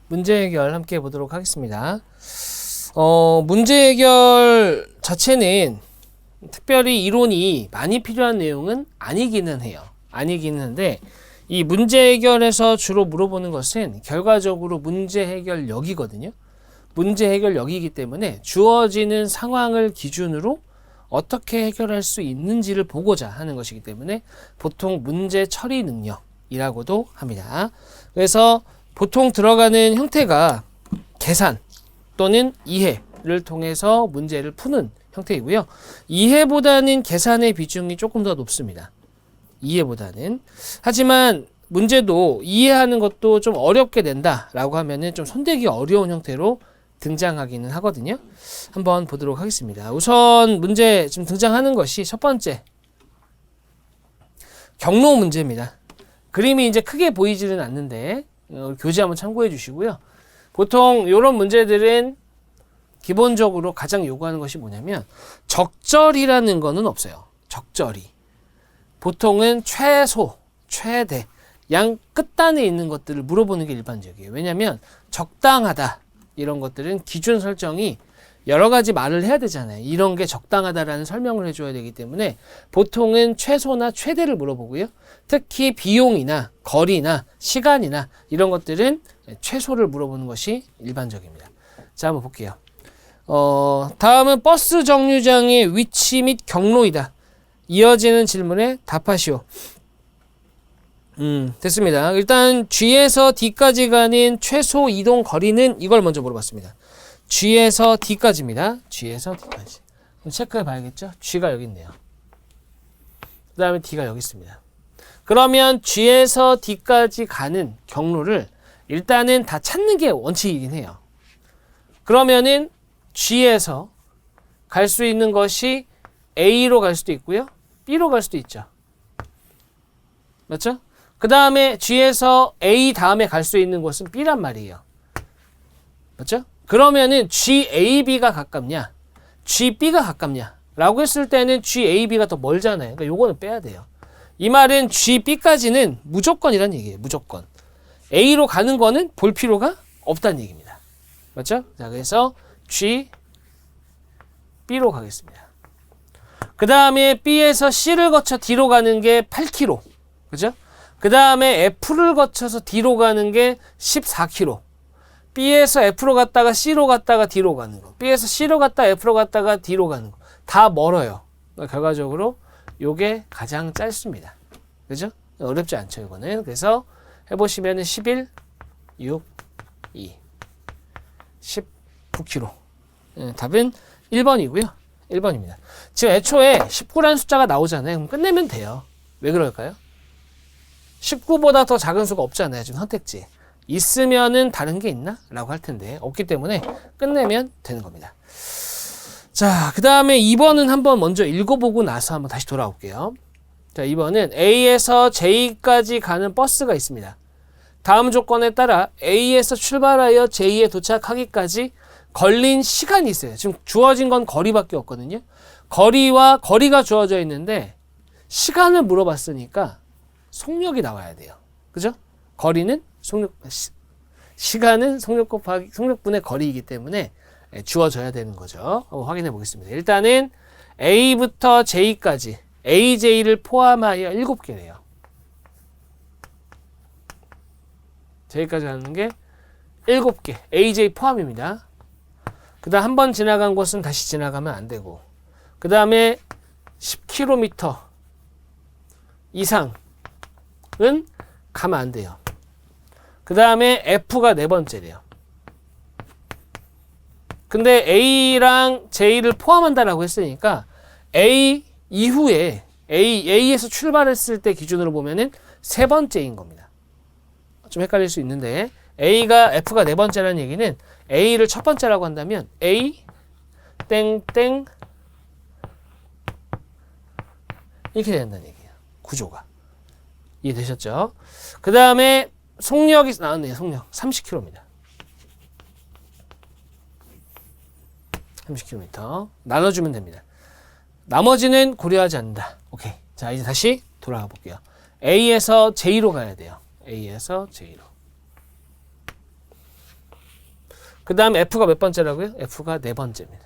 문제 해결 함께 해보도록 하겠습니다. 문제 해결 자체는 특별히 이론이 많이 필요한 내용은 아니기는 해요. 아니기는 한데 이 문제 해결에서 주로 물어보는 것은 결과적으로 문제 해결력이거든요. 문제 해결력이기 때문에 주어지는 상황을 기준으로 어떻게 해결할 수 있는지를 보고자 하는 것이기 때문에 보통 문제 처리 능력이라고도 합니다. 그래서 보통 들어가는 형태가 계산 또는 이해를 통해서 문제를 푸는 형태이고요. 이해보다는 계산의 비중이 조금 더 높습니다. 이해보다는. 하지만 문제도 이해하는 것도 좀 어렵게 된다라고 하면은 좀 손대기 어려운 형태로 등장하기는 하거든요. 한번 보도록 하겠습니다. 우선 문제 지금 등장하는 것이 첫 번째 경로 문제입니다. 그림이 이제 크게 보이지는 않는데 교재 한번 참고해 주시고요. 보통 이런 문제들은 기본적으로 가장 요구하는 것이 뭐냐면 적절이라는 거는 없어요. 적절히. 보통은 최소, 최대, 양 끝단에 있는 것들을 물어보는 게 일반적이에요. 왜냐하면 적당하다 이런 것들은 기준 설정이 여러 가지 말을 해야 되잖아요. 이런 게 적당하다라는 설명을 해줘야 되기 때문에 보통은 최소나 최대를 물어보고요. 특히 비용이나 거리나 시간이나 이런 것들은 최소를 물어보는 것이 일반적입니다. 자, 한번 볼게요. 다음은 버스 정류장의 위치 및 경로이다. 이어지는 질문에 답하시오. 됐습니다. 일단 G에서 D까지 가는 최소 이동 거리는 이걸 먼저 물어봤습니다. G에서 D까지입니다. G에서 D까지. 그럼 체크해 봐야겠죠? G가 여기 있네요. 그 다음에 D가 여기 있습니다. 그러면 G에서 D까지 가는 경로를 일단은 다 찾는 게 원칙이긴 해요. 그러면은 G에서 갈 수 있는 것이 A로 갈 수도 있고요. B로 갈 수도 있죠. 맞죠? 그 다음에 G에서 A 다음에 갈 수 있는 곳은 B란 말이에요. 맞죠? 그러면은 GAB가 가깝냐? GB가 가깝냐? 라고 했을 때는 GAB가 더 멀잖아요. 그러니까 요거는 빼야 돼요. 이 말은 GB까지는 무조건이란 얘기예요. 무조건. A로 가는 거는 볼 필요가 없다는 얘기입니다. 맞죠? 자, 그래서 B로 가겠습니다. 그 다음에 B에서 C를 거쳐 D로 가는 게 8km. 그죠? 그 다음에 F를 거쳐서 D로 가는 게 14km. B에서 F로 갔다가 C로 갔다가 D로 가는 거. B에서 C로 갔다가 F로 갔다가 D로 가는 거. 다 멀어요. 그러니까 결과적으로 요게 가장 짧습니다. 그죠? 어렵지 않죠, 이거는. 그래서 해보시면은 11, 6, 2. 19km. 답은 1번이고요. 1번입니다. 지금 애초에 19라는 숫자가 나오잖아요. 그럼 끝내면 돼요. 왜 그럴까요? 19보다 더 작은 수가 없잖아요. 지금 선택지. 있으면은 다른 게 있나? 라고 할 텐데 없기 때문에 끝내면 되는 겁니다. 자, 그 다음에 2번은 한번 먼저 읽어보고 나서 한번 다시 돌아올게요. 자, 2번은 A에서 J까지 가는 버스가 있습니다. 다음 조건에 따라 A에서 출발하여 J에 도착하기까지 걸린 시간이 있어요. 지금 주어진 건 거리밖에 없거든요. 거리가 주어져 있는데 시간을 물어봤으니까 속력이 나와야 돼요. 그죠? 거리는 시간은 속력 곱하기 속력분의 거리이기 때문에 주어져야 되는 거죠. 한번 확인해 보겠습니다. 일단은 A부터 J까지 AJ를 포함하여 7개래요. J까지 가는 게 7개. AJ 포함입니다. 그 다음 한 번 지나간 곳은 다시 지나가면 안 되고, 그 다음에 10km 이상은 가면 안 돼요. 그 다음에 F가 4번째래요. 근데 A랑 J를 포함한다라고 했으니까 A 이후에 A에서 출발했을 때 기준으로 보면은 3번째인 겁니다. 좀 헷갈릴 수 있는데 A가 F가 4번째라는 얘기는 A를 첫 번째라고 한다면 A 땡땡 이렇게 된다는 얘기예요. 구조가. 이해되셨죠? 그 다음에 속력이 나왔네요. 속력 30km입니다. 30km 나눠주면 됩니다. 나머지는 고려하지 않는다. 오케이. 자, 이제 다시 돌아가 볼게요. A에서 J로 가야 돼요. A에서 J로. 그 다음에 F가 몇 번째라고요? F가 네 번째입니다.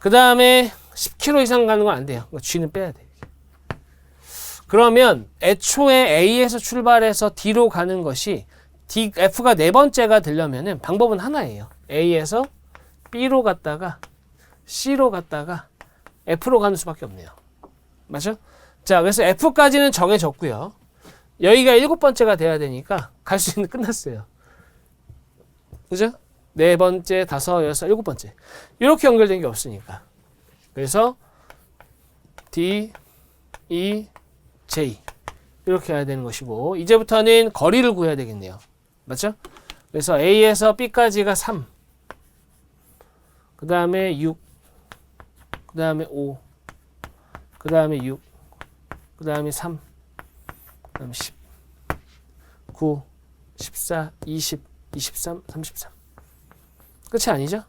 그 다음에 10km 이상 가는 건 안 돼요. G는 빼야 돼. 그러면 애초에 A에서 출발해서 D로 가는 것이 F가 네 번째가 되려면은 방법은 하나예요. A에서 B로 갔다가 C로 갔다가 F로 가는 수밖에 없네요. 맞죠? 자, 그래서 F까지는 정해졌고요. 여기가 일곱 번째가 돼야 되니까 갈 수 있는 끝났어요. 그죠? 네 번째, 다섯, 여섯, 일곱 번째. 이렇게 연결된 게 없으니까. 그래서 D, E, J 이렇게 해야 되는 것이고 이제부터는 거리를 구해야 되겠네요. 맞죠? 그래서 A에서 B까지가 3, 그 다음에 6, 그 다음에 5, 그 다음에 6, 그 다음에 3, 그 다음에 10, 9, 14, 20, 23, 33. 끝이 아니죠?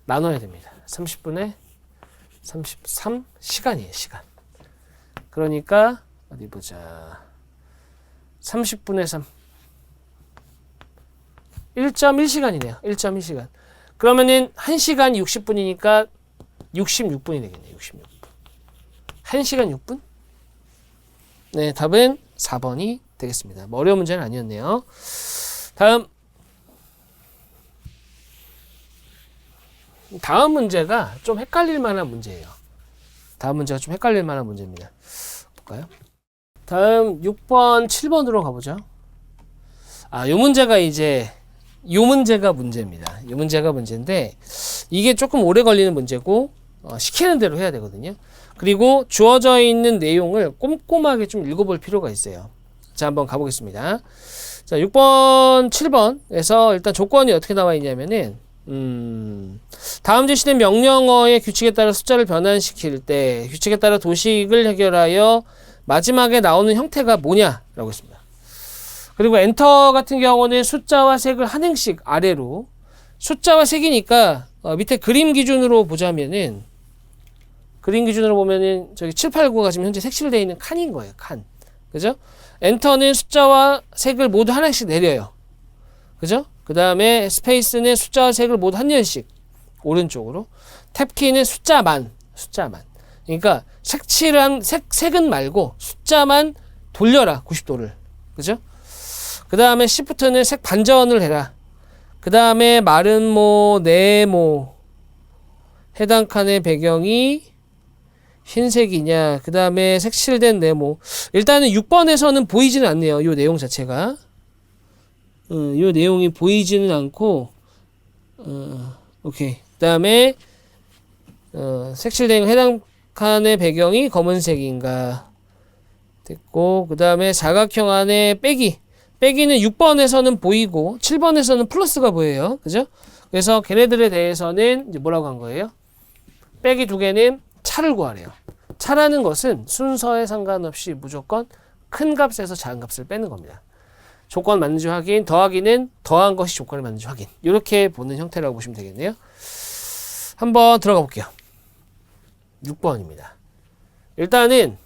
나눠야 됩니다. 30분에 33 시간이에요. 시간. 그러니까 어디 보자. 30분의 3. 1.1시간이네요. 1.1시간. 그러면은 1시간 60분이니까 66분이 되겠네요. 66분. 1시간 6분? 네, 답은 4번이 되겠습니다. 뭐 어려운 문제는 아니었네요. 다음 문제가 좀 헷갈릴 만한 문제예요. 다음 문제가 좀 헷갈릴 만한 문제입니다. 볼까요? 다음 6번, 7번으로 가보죠. 요 문제가 이제 요 문제가 문제입니다. 요 문제가 문제인데 이게 조금 오래 걸리는 문제고 시키는 대로 해야 되거든요. 그리고 주어져 있는 내용을 꼼꼼하게 좀 읽어볼 필요가 있어요. 자, 한번 가보겠습니다. 자, 6번, 7번에서 일단 조건이 어떻게 나와 있냐면은 다음 제시된 명령어의 규칙에 따라 숫자를 변환시킬 때 규칙에 따라 도식을 해결하여 마지막에 나오는 형태가 뭐냐라고 했습니다. 그리고 엔터 같은 경우는 숫자와 색을 한 행씩 아래로 숫자와 색이니까 밑에 그림 기준으로 보자면은 그림 기준으로 보면은 저기 7, 8, 9가 지금 현재 색칠되어 있는 칸인 거예요. 칸. 그죠? 엔터는 숫자와 색을 모두 하나씩 내려요. 그죠? 그 다음에 스페이스는 숫자와 색을 모두 한 연씩 오른쪽으로. 탭키는 숫자만. 그러니까 색칠한 색은 말고 숫자만 돌려라. 90도를. 그죠? 그 다음에 Shift는 색 반전을 해라. 그 다음에 마름모, 네모. 해당 칸의 배경이 흰색이냐. 그 다음에 색칠된 네모. 일단은 6번에서는 보이지는 않네요. 이 내용 자체가. 이 내용이 보이지는 않고, 오케이. 그 다음에, 색칠된 해당 칸의 배경이 검은색인가. 됐고, 그 다음에 사각형 안에 빼기는 6번에서는 보이고, 7번에서는 플러스가 보여요. 그죠? 그래서 걔네들에 대해서는 이제 뭐라고 한 거예요? 빼기 두 개는 차를 구하래요. 차라는 것은 순서에 상관없이 무조건 큰 값에서 작은 값을 빼는 겁니다. 조건 맞는지 확인, 더하기는 더한 것이 조건을 맞는지 확인. 이렇게 보는 형태라고 보시면 되겠네요. 한번 들어가 볼게요. 6번입니다. 일단은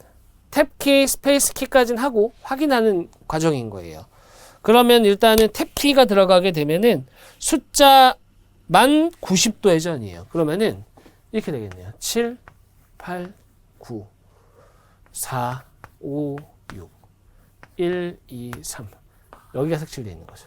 탭키, 스페이스 키까지는 하고 확인하는 과정인 거예요. 그러면 일단은 탭키가 들어가게 되면은 숫자만 90도 회전이에요. 그러면은 이렇게 되겠네요. 7, 8, 9, 4, 5, 6, 1, 2, 3. 여기가 색칠되어 있는 거죠.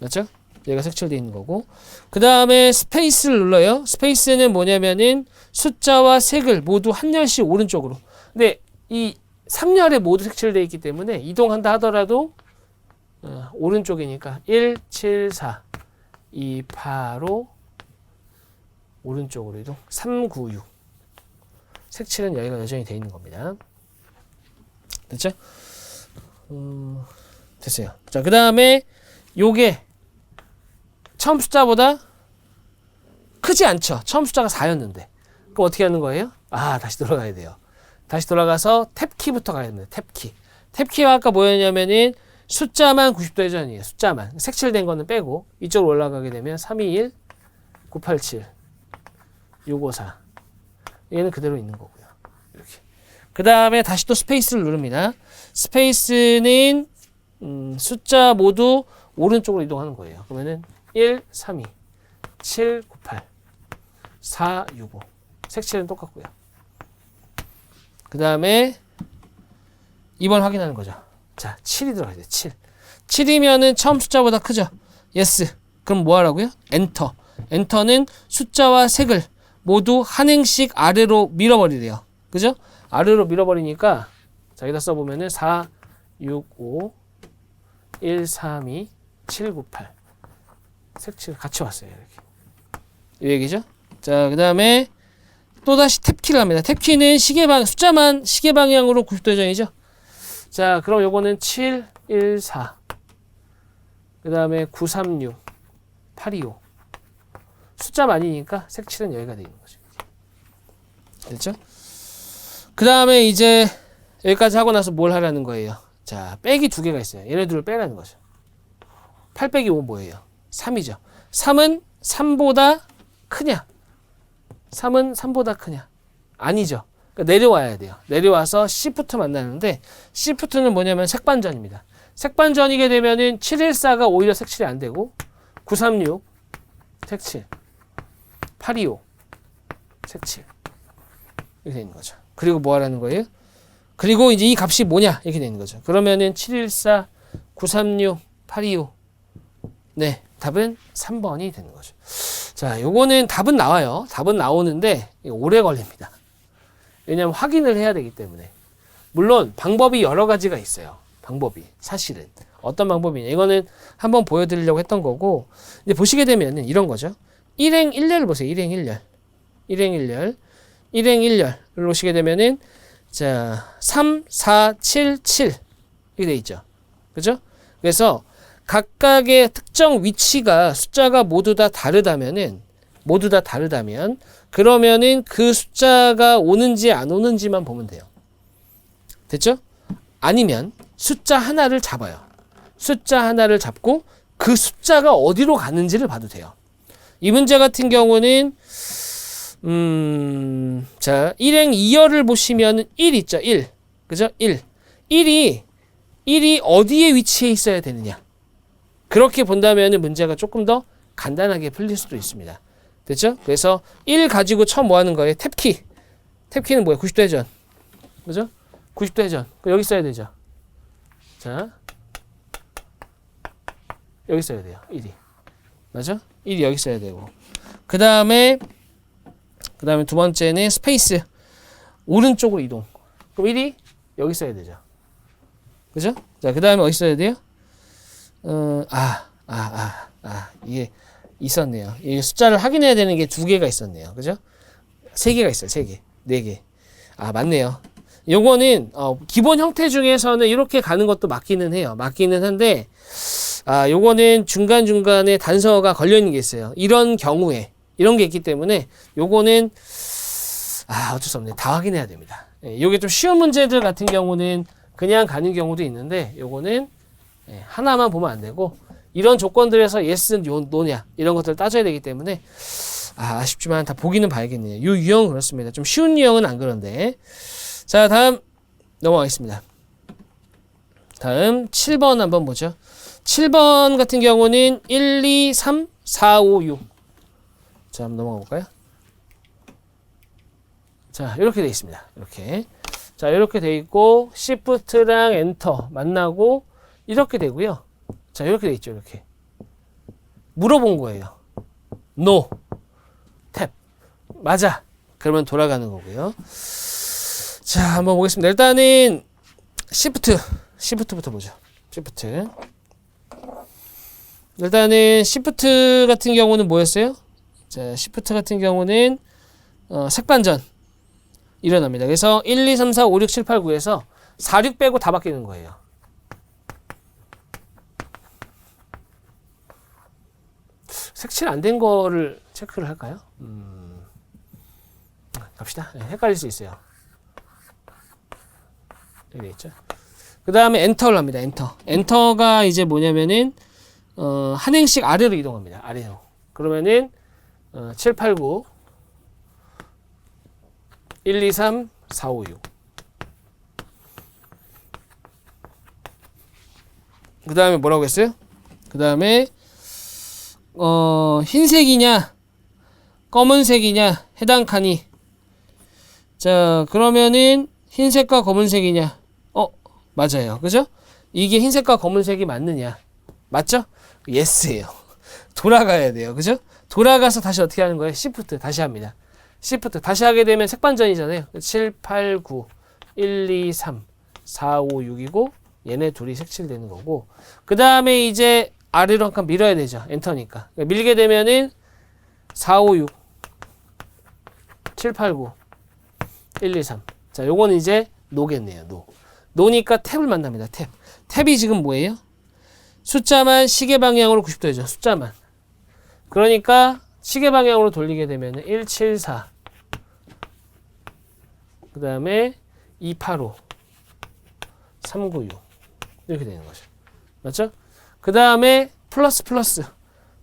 맞죠? 여기가 색칠되어 있는 거고. 그 다음에 스페이스를 눌러요. 스페이스는 뭐냐면은 숫자와 색을 모두 한 열씩 오른쪽으로. 근데 이 3열에 모두 색칠되어 있기 때문에 이동한다 하더라도 오른쪽이니까 1, 7, 4, 2, 8, 5 오른쪽으로 이동. 3, 9, 6. 색칠은 여기가 여전히 되어 있는 겁니다. 됐죠? 됐어요. 자, 그 다음에 요게 처음 숫자보다 크지 않죠? 처음 숫자가 4였는데. 그럼 어떻게 하는 거예요? 다시 돌아가야 돼요. 다시 돌아가서 탭키부터 가야 됩니다. 탭키. 탭키가 아까 뭐였냐면은 숫자만 90도 회전이에요. 숫자만. 색칠된 거는 빼고 이쪽으로 올라가게 되면 321, 987, 654. 얘는 그대로 있는 거고요. 이렇게. 그 다음에 다시 또 스페이스를 누릅니다. 스페이스는 숫자 모두 오른쪽으로 이동하는 거예요. 그러면은 1, 3, 2, 7, 9, 8, 4, 6, 5. 색칠은 똑같고요. 그 다음에 2번 확인하는 거죠. 자, 7이 들어가야 돼. 7. 7이면은 처음 숫자보다 크죠? yes. 그럼 뭐 하라고요? 엔터. 엔터는 숫자와 색을 모두 한 행씩 아래로 밀어버리래요. 그죠? 아래로 밀어버리니까 자, 여기다 써보면은 4, 6, 5, 1, 3, 2, 7, 9, 8. 색칠 같이 왔어요. 이렇게. 이 얘기죠? 자, 그 다음에 또다시 탭키를 합니다. 탭키는 숫자만 시계 방향으로 90도 회전이죠? 자, 그럼 요거는 7, 1, 4. 그 다음에 9, 3, 6, 8, 2, 5. 숫자 많이니까 색칠은 여기가 되는 거죠. 됐죠? 그 다음에 이제 여기까지 하고 나서 뭘 하라는 거예요? 자, 빼기 두 개가 있어요. 얘네들을 빼라는 거죠. 8 빼기 5 뭐예요? 3이죠. 3은 3보다 크냐? 3은 3보다 크냐? 아니죠. 그러니까 내려와야 돼요. 내려와서 Shift 만나는데 Shift는 뭐냐면 색반전입니다. 색반전이게 되면은 714가 오히려 색칠이 안 되고 936 색칠 825 색칠 이렇게 되는 거죠. 그리고 뭐 하라는 거예요? 그리고 이제 이 값이 뭐냐? 이렇게 되는 거죠. 그러면은 714 936 825 네, 답은 3번이 되는 거죠. 자, 요거는 답은 나와요. 답은 나오는데 오래 걸립니다. 왜냐하면 확인을 해야 되기 때문에. 물론 방법이 여러 가지가 있어요. 방법이 사실은 어떤 방법이냐. 이거는 한번 보여드리려고 했던 거고 이제 보시게 되면은 이런 거죠. 1행 1렬을 보세요. 1행 1렬. 1행 1렬. 1행 1렬을 보시게 되면은 자 3, 4, 7, 7 이렇게 돼 있죠. 그죠? 그래서 각각의 특정 위치가 숫자가 모두 다 다르다면 그러면은 그 숫자가 오는지 안 오는지만 보면 돼요. 됐죠? 아니면 숫자 하나를 잡아요. 숫자 하나를 잡고 그 숫자가 어디로 가는지를 봐도 돼요. 이 문제 같은 경우는 자 1행 2열을 보시면 1 있죠. 1. 그죠? 1. 1이 어디에 위치해 있어야 되느냐. 그렇게 본다면 문제가 조금 더 간단하게 풀릴 수도 있습니다. 됐죠? 그래서 1 가지고 처음 뭐 하는 거예요? 탭키. 탭키는 뭐예요? 90도 회전. 그죠? 90도 회전. 여기 써야 되죠. 자. 여기 써야 돼요. 1이. 맞아? 1이 여기 써야 되고. 그 다음에 두 번째는 스페이스. 오른쪽으로 이동. 그럼 1이 여기 써야 되죠. 그죠? 자, 그 다음에 어디 써야 돼요? 이게 있었네요. 이 숫자를 확인해야 되는 게 두 개가 있었네요. 그죠? 세 개가 있어요. 세 개. 네 개. 아, 맞네요. 요거는, 기본 형태 중에서는 이렇게 가는 것도 맞기는 해요. 맞기는 한데, 요거는 중간중간에 단서가 걸려있는 게 있어요. 이런 경우에, 이런 게 있기 때문에, 요거는, 어쩔 수 없네. 다 확인해야 됩니다. 예, 요게 좀 쉬운 문제들 같은 경우는 그냥 가는 경우도 있는데, 요거는, 예, 하나만 보면 안 되고 이런 조건들에서 yes, no냐 이런 것들을 따져야 되기 때문에 아쉽지만 다 보기는 봐야겠네요. 이 유형은 그렇습니다. 좀 쉬운 유형은 안 그런데 자 다음 넘어가겠습니다. 다음 7번 한번 보죠. 7번 같은 경우는 1, 2, 3, 4, 5, 6 자 한번 넘어가 볼까요? 자 이렇게 돼 있습니다. 이렇게 자 이렇게 돼 있고 Shift랑 엔터 만나고 이렇게 되고요. 자, 이렇게 돼 있죠. 이렇게. 물어본 거예요. No. 탭. 맞아. 그러면 돌아가는 거고요. 자, 한번 보겠습니다. 일단은 Shift부터 보죠. Shift. 일단은 Shift 같은 경우는 뭐였어요? 자, Shift 같은 경우는 색반전 일어납니다. 그래서 1, 2, 3, 4, 5, 6, 7, 8, 9에서 4, 6 빼고 다 바뀌는 거예요. 색칠 안 된 거를 체크를 할까요? 갑시다. 네, 헷갈릴 수 있어요. 여기 있죠. 그 다음에 엔터를 합니다. 엔터가 이제 뭐냐면은 한 행씩 아래로 이동합니다. 아래로. 그러면은 7, 8, 9 1, 2, 3, 4, 5, 6 그 다음에 뭐라고 했어요? 그 다음에 흰색이냐 검은색이냐 해당 칸이. 자, 그러면은 흰색과 검은색이냐? 맞아요. 그죠? 이게 흰색과 검은색이 맞느냐? 맞죠? 예스예요. 돌아가야 돼요. 그죠? 돌아가서 다시 어떻게 하는 거예요? 시프트 다시 합니다. 시프트 다시 하게 되면 색반전이잖아요. 7, 8, 9, 1, 2, 3, 4, 5, 6이고 얘네 둘이 색칠되는 거고, 그 다음에 이제 아래로 한 칸 밀어야 되죠. 엔터니까. 그러니까 밀게 되면은 4, 5, 6, 7, 8, 9, 1, 2, 3. 자, 요거는 이제 노겠네요. 노니까 탭을 만납니다. 탭이 지금 뭐예요? 숫자만 시계 방향으로 90도죠. 숫자만. 그러니까 시계 방향으로 돌리게 되면 1, 7, 4. 그 다음에 2, 8, 5. 3, 9, 6. 이렇게 되는 거죠. 맞죠? 그 다음에 플러스.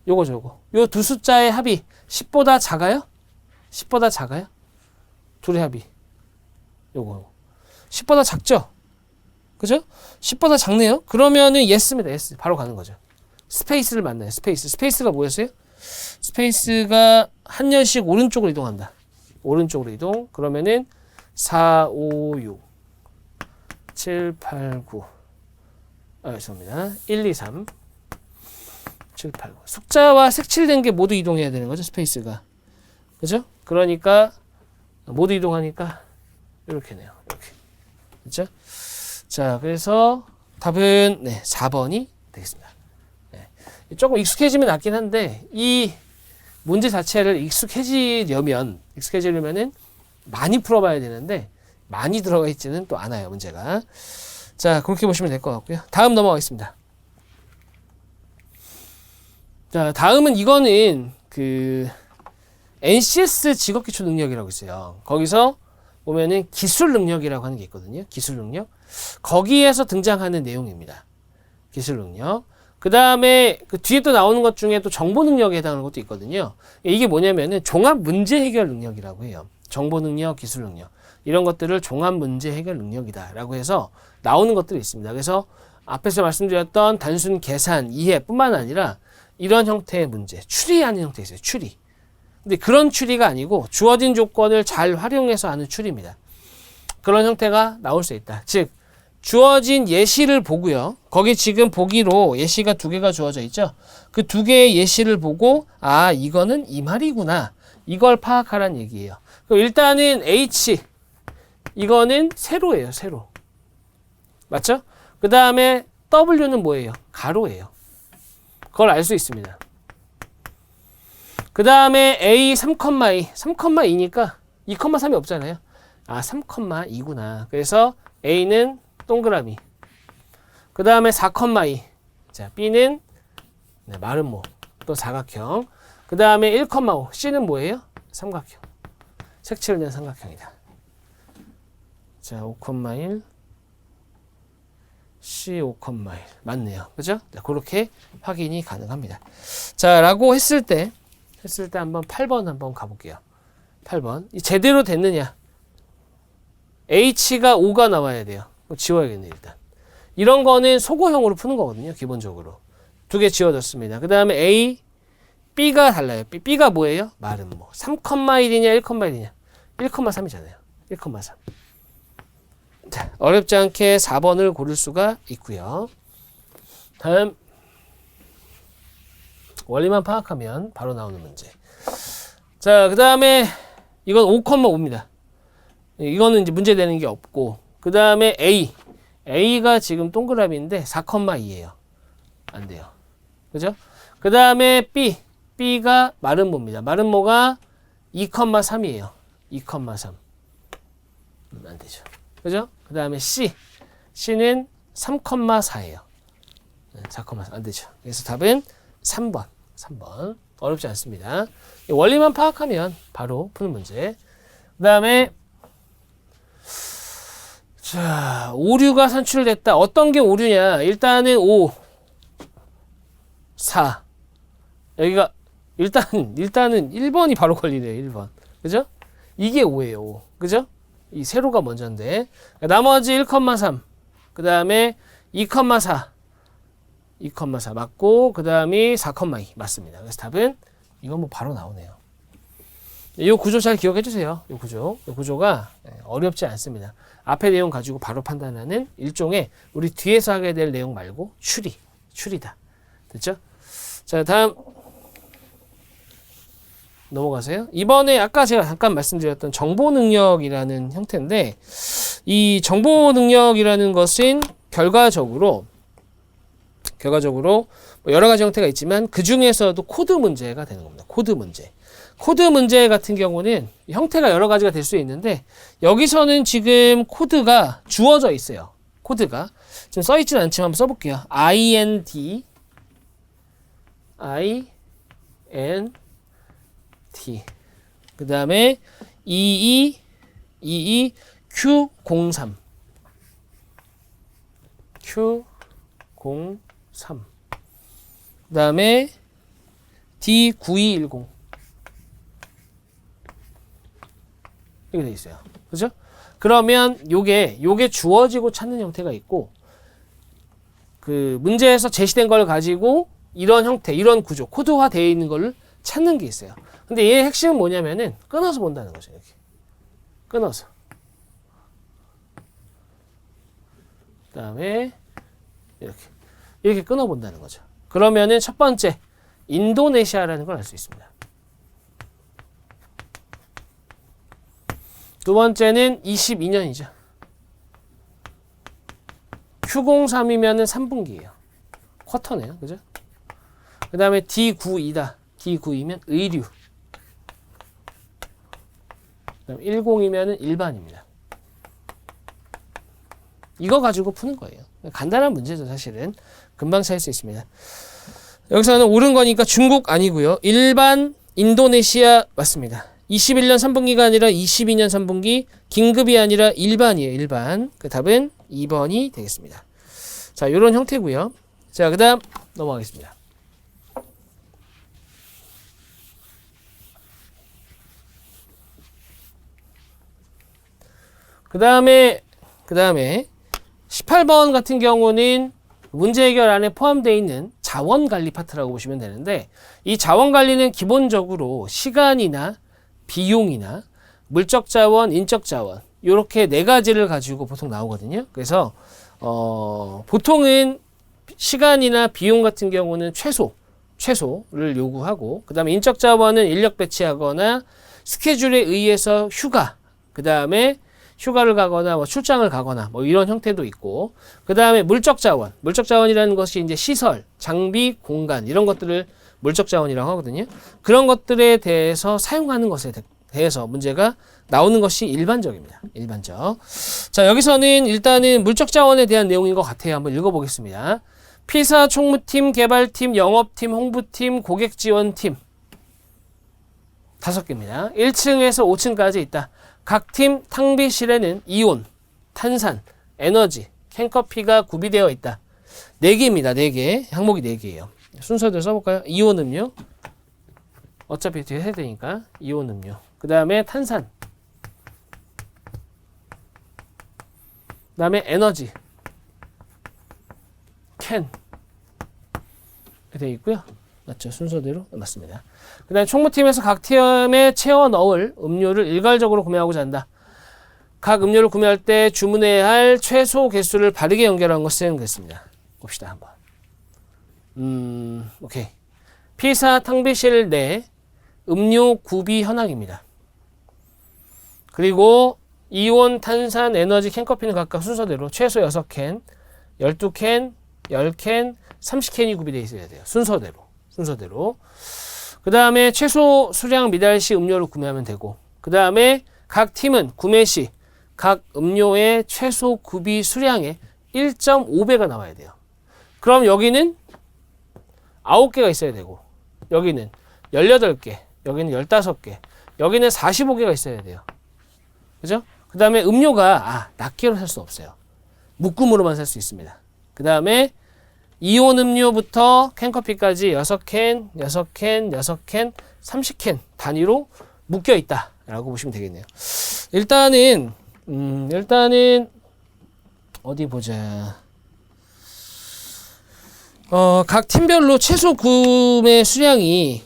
요거 저거. 요 두 숫자의 합이 10보다 작아요? 10보다 작아요? 둘의 합이. 요거. 10보다 작죠? 그죠? 10보다 작네요? 그러면은 예스입니다. 예스. 바로 가는 거죠. 스페이스를 만나요. 스페이스가 뭐였어요? 스페이스가 한 년씩 오른쪽으로 이동한다. 오른쪽으로 이동. 그러면은 4, 5, 6, 7, 8, 9. 죄송합니다. 1, 2, 3, 7, 8, 9. 숫자와 색칠된 게 모두 이동해야 되는 거죠. 스페이스가. 그죠? 그러니까 모두 이동하니까 이렇게네요. 이렇게. 그렇죠? 자, 그래서 답은 4번이 되겠습니다. 네. 조금 익숙해지면 낫긴 한데 이 문제 자체를 익숙해지려면은 많이 풀어봐야 되는데 많이 들어가 있지는 또 않아요, 문제가. 자, 그렇게 보시면 될 것 같고요. 다음 넘어가겠습니다. 자, 다음은 이거는 그 NCS 직업기초 능력이라고 있어요. 거기서 보면은 기술 능력이라고 하는 게 있거든요. 기술 능력. 거기에서 등장하는 내용입니다. 기술 능력. 그 다음에 그 뒤에 또 나오는 것 중에 또 정보 능력에 해당하는 것도 있거든요. 이게 뭐냐면은 종합 문제 해결 능력이라고 해요. 정보 능력, 기술 능력. 이런 것들을 종합 문제 해결 능력이다라고 해서 나오는 것들이 있습니다. 그래서 앞에서 말씀드렸던 단순 계산, 이해뿐만 아니라 이런 형태의 문제, 추리하는 형태 있어요. 추리. 근데 그런 추리가 아니고 주어진 조건을 잘 활용해서 하는 추리입니다. 그런 형태가 나올 수 있다. 즉 주어진 예시를 보고요. 거기 지금 보기로 예시가 2개가 주어져 있죠. 그 2개의 예시를 보고 이거는 이 말이구나. 이걸 파악하라는 얘기예요. 그럼 일단은 H 이거는 세로예요. 세로. 맞죠? 그 다음에 W는 뭐예요? 가로예요. 그걸 알 수 있습니다. 그 다음에 A 3,2. 3,2니까 2,3이 없잖아요. 3,2구나. 그래서 A는 동그라미. 그 다음에 4,2. 자, B는 마름모. 또 사각형. 그 다음에 1,5. C는 뭐예요? 삼각형. 색칠된 삼각형이다. 자, 5,1. C 5,1. 맞네요. 그죠? 자, 그렇게 확인이 가능합니다. 자, 라고 했을 때 한번 8번 한번 가볼게요. 8번. 제대로 됐느냐? H가 5가 나와야 돼요. 지워야겠네, 일단. 이런 거는 소거형으로 푸는 거거든요, 기본적으로. 2개 지워졌습니다. 그 다음에 A, B가 달라요. B가 뭐예요? 마름모. 3,1이냐, 1,1이냐? 1,3이잖아요. 1,3. 자, 어렵지 않게 4번을 고를 수가 있고요. 다음. 원리만 파악하면 바로 나오는 문제. 자, 그 다음에 이건 5,5입니다. 이거는 이제 문제 되는 게 없고, 그 다음에 A가 지금 동그라미인데 4,2예요. 안 돼요. 그죠? 그 다음에 B가 마름모입니다. 마름모가 2,3이에요. 2,3. 안 되죠. 그죠? 그 다음에 C는 3,4예요. 4,4. 안 되죠. 그래서 답은 3번. 어렵지 않습니다. 원리만 파악하면 바로 푸는 문제. 그 다음에 자, 오류가 산출됐다. 어떤 게 오류냐? 일단은 5, 4. 여기가 일단은 1번이 바로 걸리네요. 1번. 그죠? 이게 5예요. 5. 그죠? 이 세로가 먼저인데. 나머지 1,3. 그 다음에 2,4. 2,4 맞고 그 다음이 4,2 맞습니다. 그래서 답은 이건 뭐 바로 나오네요. 이 구조 잘 기억해 주세요. 이 구조가 어렵지 않습니다. 앞에 내용 가지고 바로 판단하는 일종의 우리 뒤에서 하게 될 내용 말고 추리다. 됐죠? 자, 다음 넘어가세요. 이번에 아까 제가 잠깐 말씀드렸던 정보 능력이라는 형태인데, 이 정보 능력이라는 것은 결과적으로 뭐 여러 가지 형태가 있지만 그 중에서도 코드 문제가 되는 겁니다. 코드 문제 같은 경우는 형태가 여러 가지가 될 수 있는데, 여기서는 지금 코드가 주어져 있어요. 코드가 지금 써 있지는 않지만 한번 써볼게요. INT 그 다음에 22Q03 그 다음에 D9210 이렇게 돼 있어요. 그죠? 그러면 요게 주어지고 찾는 형태가 있고, 그 문제에서 제시된 걸 가지고 이런 형태, 이런 구조, 코드화 되어 있는 걸 찾는 게 있어요. 근데 얘의 핵심은 뭐냐면은 끊어서 본다는 거죠. 이렇게 끊어서. 그 다음에 이렇게 끊어 본다는 거죠. 그러면은 첫 번째 인도네시아라는 걸 알 수 있습니다. 두 번째는 22년이죠. Q03이면은 3분기예요. 쿼터네요. 그죠? 그 다음에 D92다. D92면 의류. 그 다음에 10이면은 일반입니다. 이거 가지고 푸는 거예요. 간단한 문제죠, 사실은. 금방 찾을 수 있습니다. 여기서는 옳은 거니까 중국 아니고요. 일반 인도네시아 맞습니다. 21년 3분기가 아니라 22년 3분기, 긴급이 아니라 일반이에요. 일반. 그 답은 2번이 되겠습니다. 자, 요런 형태고요. 자, 그 다음 넘어가겠습니다. 그 다음에 18번 같은 경우는 문제 해결 안에 포함되어 있는 자원관리 파트라고 보시면 되는데, 이 자원관리는 기본적으로 시간이나 비용이나 물적 자원, 인적 자원 이렇게 네 가지를 가지고 보통 나오거든요. 그래서 보통은 시간이나 비용 같은 경우는 최소를 요구하고, 그 다음에 인적 자원은 인력 배치하거나 스케줄에 의해서 휴가, 그 다음에 휴가를 가거나 뭐 출장을 가거나 뭐 이런 형태도 있고, 그 다음에 물적 자원이라는 것이 이제 시설, 장비, 공간 이런 것들을 물적 자원이라고 하거든요. 그런 것들에 대해서 사용하는 것에 대해서 문제가 나오는 것이 일반적입니다. 일반적. 자, 여기서는 일단은 물적 자원에 대한 내용인 것 같아요. 한번 읽어보겠습니다. 피사, 총무팀, 개발팀, 영업팀, 홍보팀, 고객지원팀 5개입니다. 1층에서 5층까지 있다. 각 팀 탕비실에는 이온, 탄산, 에너지, 캔커피가 구비되어 있다. 4개입니다. 4개. 항목이 4개예요. 순서대로 써볼까요? 이온 음료. 어차피 뒤에 해야 되니까 이온 음료. 그 다음에 탄산. 그 다음에 에너지. 캔. 이렇게 되어 있고요. 맞죠? 순서대로 맞습니다. 그 다음에 총무팀에서 각 팀에 채워 넣을 음료를 일괄적으로 구매하고자 한다. 각 음료를 구매할 때 주문해야 할 최소 개수를 바르게 연결한 것은 그랬습니다. 봅시다 한번. 오케이. 피사 탕비실 내 음료 구비 현황입니다. 그리고 이온, 탄산, 에너지, 캔커피는 각각 순서대로 최소 6캔, 12캔, 10캔, 30캔이 구비되어 있어야 돼요. 순서대로. 그 다음에 최소 수량 미달 시 음료를 구매하면 되고, 그 다음에 각 팀은 구매 시 각 음료의 최소 구비 수량의 1.5배가 나와야 돼요. 그럼 여기는 9개가 있어야 되고, 여기는 18개, 여기는 15개, 여기는 45개가 있어야 돼요. 그죠? 그 다음에 음료가 낱개로 살 수 없어요. 묶음으로만 살 수 있습니다. 그 다음에 이온 음료부터 캔커피까지 6캔, 30캔 단위로 묶여 있다 라고 보시면 되겠네요. 일단은 어디 보자. 각 팀별로 최소 구매 수량이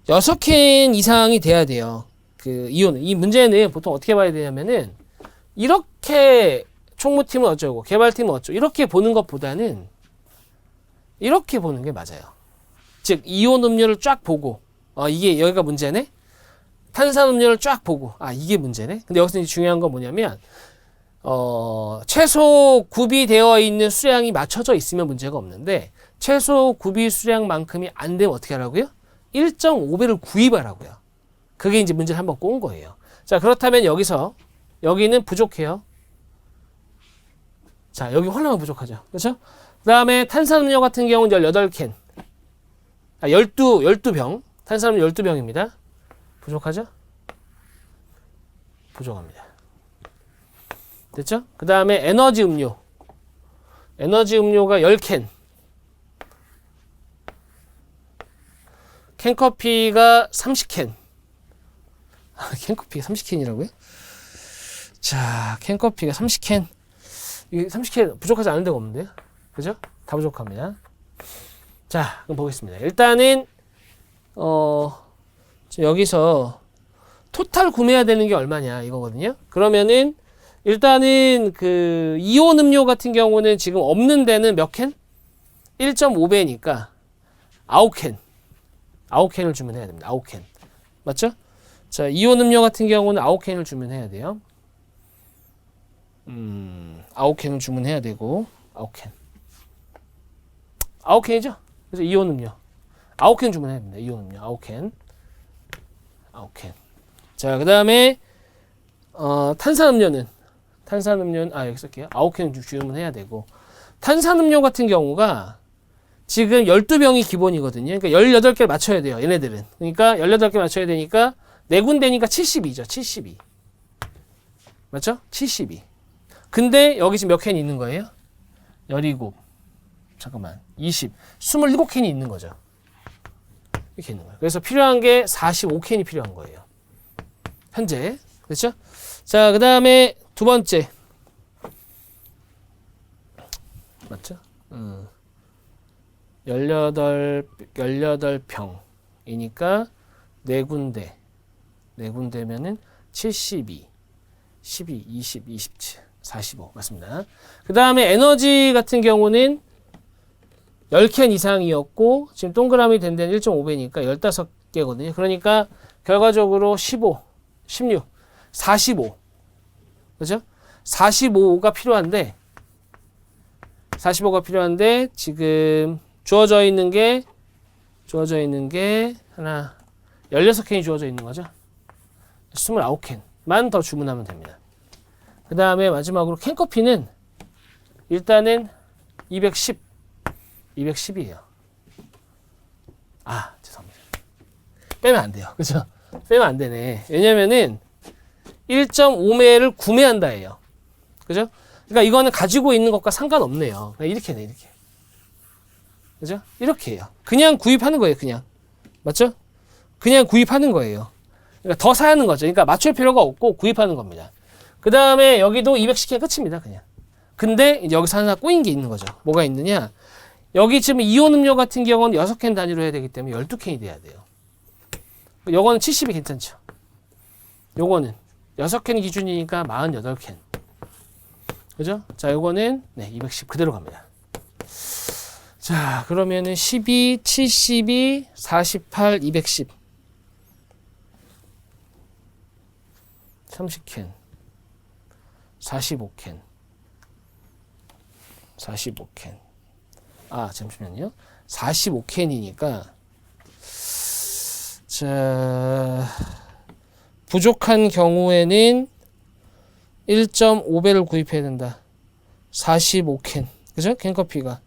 6캔 이상이 돼야 돼요. 그 이온은. 이 문제는 보통 어떻게 봐야 되냐면은 이렇게 총무팀은 어쩌고 개발팀은 어쩌고 이렇게 보는 것보다는 이렇게 보는 게 맞아요. 즉 이온 음료를 쫙 보고 이게 여기가 문제네. 탄산 음료를 쫙 보고 이게 문제네. 근데 여기서 이제 중요한 건 뭐냐면 최소 구비되어 있는 수량이 맞춰져 있으면 문제가 없는데 최소 구비 수량만큼이 안 되면 어떻게 하라고요? 1.5배를 구입하라고요. 그게 이제 문제를 한번 꼬은 거예요. 자, 그렇다면 여기는 부족해요. 자, 여기 홀라면 부족하죠. 그렇죠? 그 다음에 탄산음료 같은 경우는 18캔. 12병. 탄산음료 12병입니다. 부족하죠? 부족합니다. 됐죠? 그 다음에 에너지 음료. 에너지 음료가 10캔. 캔커피가 30캔. 캔커피가 30캔이라고요? 자, 캔커피가 30캔. 이 30캔 부족하지 않은 데가 없는데요? 그죠? 다 부족합니다. 자, 그럼 보겠습니다. 일단은, 여기서 토탈 구매해야 되는 게 얼마냐, 이거거든요? 그러면은, 일단은 그 이온 음료 같은 경우는 지금 없는 데는 몇 캔? 1.5배니까 9캔. 9캔을 주문해야 됩니다. 9캔. 맞죠? 자, 이온 음료 같은 경우는 9캔을 주문해야 돼요. 9캔을 주문해야 되고 9캔. 9캔이죠? 그래서 이온 음료 9캔 주문해야 됩니다. 이온 음료 9캔. 9캔. 자, 그다음에 탄산음료는 여기 쓸게요. 9캔 주문해야 되고 탄산음료 같은 경우가 지금 12병이 기본이거든요. 그러니까 18개 맞춰야 돼요. 얘네들은. 그러니까 18개 맞춰야 되니까 4군데니까 72죠. 72. 맞죠? 72. 근데 여기 지금 몇 캔이 있는 거예요? 17. 잠깐만. 20. 27캔이 있는 거죠. 이렇게 있는 거예요. 그래서 필요한 게 45캔이 필요한 거예요. 현재. 그렇죠? 자, 그 다음에 두 번째. 맞죠? 18병이니까 4군데. 4군데면은 72, 12, 20, 27, 45. 맞습니다. 그 다음에 에너지 같은 경우는 10캔 이상이었고, 지금 동그라미 된 데는 1.5배니까 15개거든요. 그러니까 결과적으로 15, 16, 45. 그죠? 45가 필요한데, 지금 주어져 있는 게 하나, 16캔이 주어져 있는 거죠. 29캔만 더 주문하면 됩니다. 그 다음에 마지막으로 캔커피는 일단은 210이에요. 죄송합니다. 빼면 안 돼요. 그죠? 빼면 안 되네. 왜냐면은 1.5매를 구매한다예요. 그죠? 그러니까 이거는 가지고 있는 것과 상관없네요. 이렇게 네, 이렇게. 그죠? 이렇게 해요. 그냥 구입하는 거예요, 그냥. 맞죠? 그냥 구입하는 거예요. 그러니까 더 사는 거죠. 그러니까 맞출 필요가 없고 구입하는 겁니다. 그 다음에 여기도 210캔 끝입니다, 그냥. 근데 이제 여기서 하나 꼬인 게 있는 거죠. 뭐가 있느냐? 여기 지금 이온 음료 같은 경우는 6캔 단위로 해야 되기 때문에 12캔이 돼야 돼요. 요거는 70이 괜찮죠? 요거는 6캔 기준이니까 48캔. 그죠? 자, 요거는 210 그대로 갑니다. 자, 그러면은 12, 72, 48, 210. 30캔. 45캔. 45캔. 잠시만요. 45캔이니까 자, 부족한 경우에는 1.5배를 구입해야 된다. 45캔. 그죠? 캔커피가.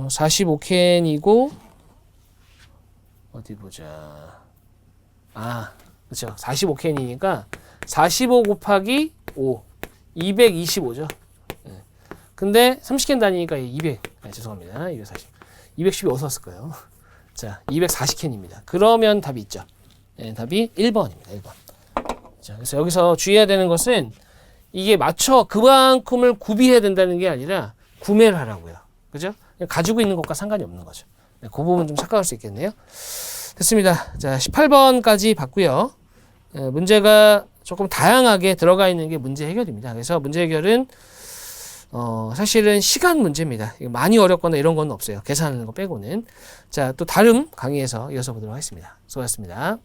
45캔이고, 어디 보자. 그쵸. 45캔이니까, 45 곱하기 5. 225죠. 근데 30캔 다니니까 200. 죄송합니다. 240. 210이 어디서 왔을 거예요? 자, 240캔입니다. 그러면 답이 있죠. 답이 1번입니다. 1번. 자, 그래서 여기서 주의해야 되는 것은 이게 맞춰 그만큼을 구비해야 된다는 게 아니라 구매를 하라고요. 그죠? 그냥 가지고 있는 것과 상관이 없는 거죠. 네, 그 부분 좀 착각할 수 있겠네요. 됐습니다. 자, 18번까지 봤고요. 문제가 조금 다양하게 들어가 있는 게 문제 해결입니다. 그래서 문제 해결은 사실은 시간 문제입니다. 많이 어렵거나 이런 건 없어요. 계산하는 거 빼고는. 자, 또 다른 강의에서 이어서 보도록 하겠습니다. 수고하셨습니다.